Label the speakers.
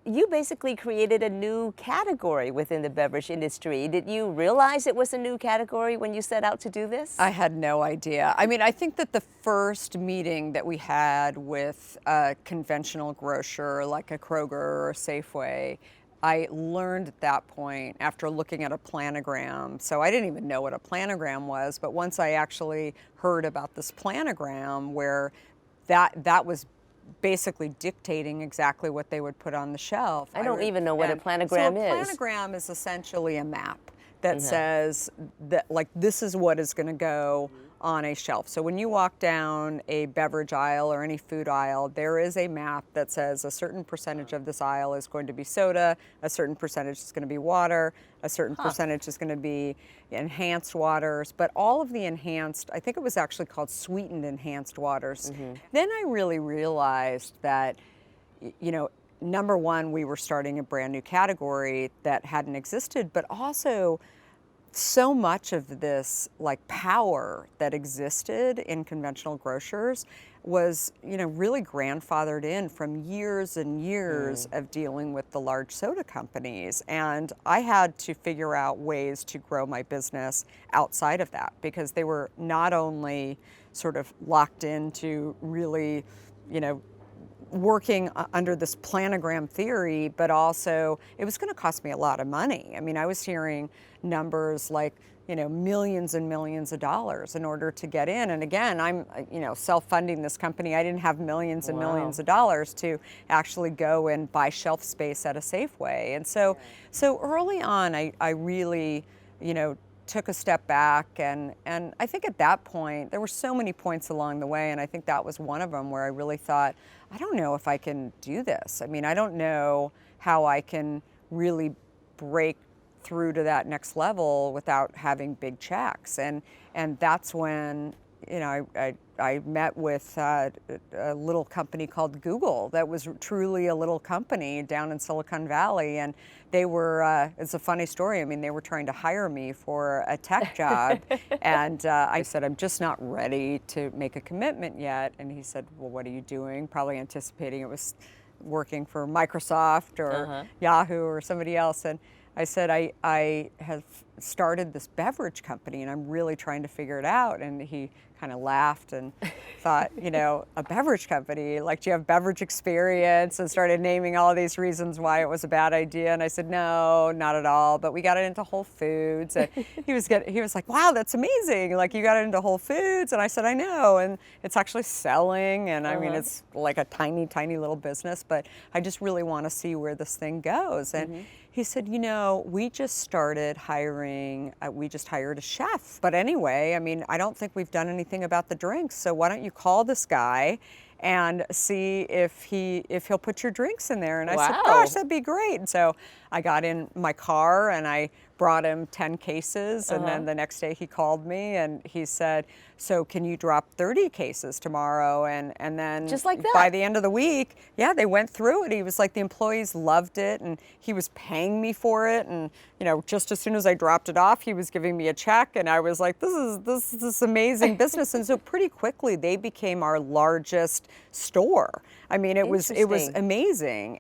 Speaker 1: you basically created a new category within the beverage industry. Did you realize it was a new category when you set out to do this?
Speaker 2: I had no idea. I mean, I think that the first meeting that we had with a conventional grocer like a Kroger or a Safeway, I learned at that point after looking at a planogram. So I didn't even know what a planogram was, but once I actually heard about this planogram where that was basically dictating exactly what they would put on the shelf.
Speaker 1: I don't even know what a planogram is.
Speaker 2: So a planogram is essentially a map that says that, like, this is what is going to go on a shelf. So when you walk down a beverage aisle or any food aisle, there is a map that says a certain percentage of this aisle is going to be soda, a certain percentage is going to be water, a certain percentage is going to be enhanced waters, but all of the enhanced, I think it was actually called sweetened enhanced waters. Then I really realized that, you know, number one, we were starting a brand new category that hadn't existed, but also so much of this like power that existed in conventional grocers was, you know, really grandfathered in from years and years of dealing with the large soda companies. And I had to figure out ways to grow my business outside of that, because they were not only sort of locked into really, you know, working under this planogram theory, but also it was going to cost me a lot of money. I mean, I was hearing numbers like, you know, millions and millions of dollars in order to get in. And again, I'm, you know, self-funding this company. I didn't have millions and millions of dollars to actually go and buy shelf space at a Safeway. And so early on, I really, you know, took a step back, and I think at that point there were so many points along the way, and I think that was one of them where I really thought, I don't know if I can do this. I mean, I don't know how I can really break through to that next level without having big checks, and that's when, you know, I met with a little company called Google that was truly a little company down in Silicon Valley, and they were, it's a funny story, I mean, they were trying to hire me for a tech job, and I said, I'm just not ready to make a commitment yet, and he said, well, what are you doing? Probably anticipating it was working for Microsoft or Yahoo or somebody else, and I said, I have started this beverage company and I'm really trying to figure it out. And he kind of laughed and thought, you know, a beverage company, like, do you have beverage experience? And started naming all these reasons why it was a bad idea. And I said, no, not at all. But we got it into Whole Foods. And he was like, wow, that's amazing. Like, you got it into Whole Foods. And I said, I know. And it's actually selling. And I mean, it's like a tiny, tiny little business. But I just really want to see where this thing goes. And he said, you know, we just started hiring, we just hired a chef. But anyway, I mean, I don't think we've done anything about the drinks. So why don't you call this guy and see if he'll put your drinks in there? And I said, gosh, that'd be great. And so I got in my car and I brought him 10 cases. And then the next day he called me and he said, so can you drop 30 cases tomorrow? And then
Speaker 1: just like that,
Speaker 2: by the end of the week, yeah, they went through it. He was like, the employees loved it and he was paying me for it. And, you know, just as soon as I dropped it off, he was giving me a check. And I was like, this is this amazing business. And so pretty quickly they became our largest store. I mean, it was amazing.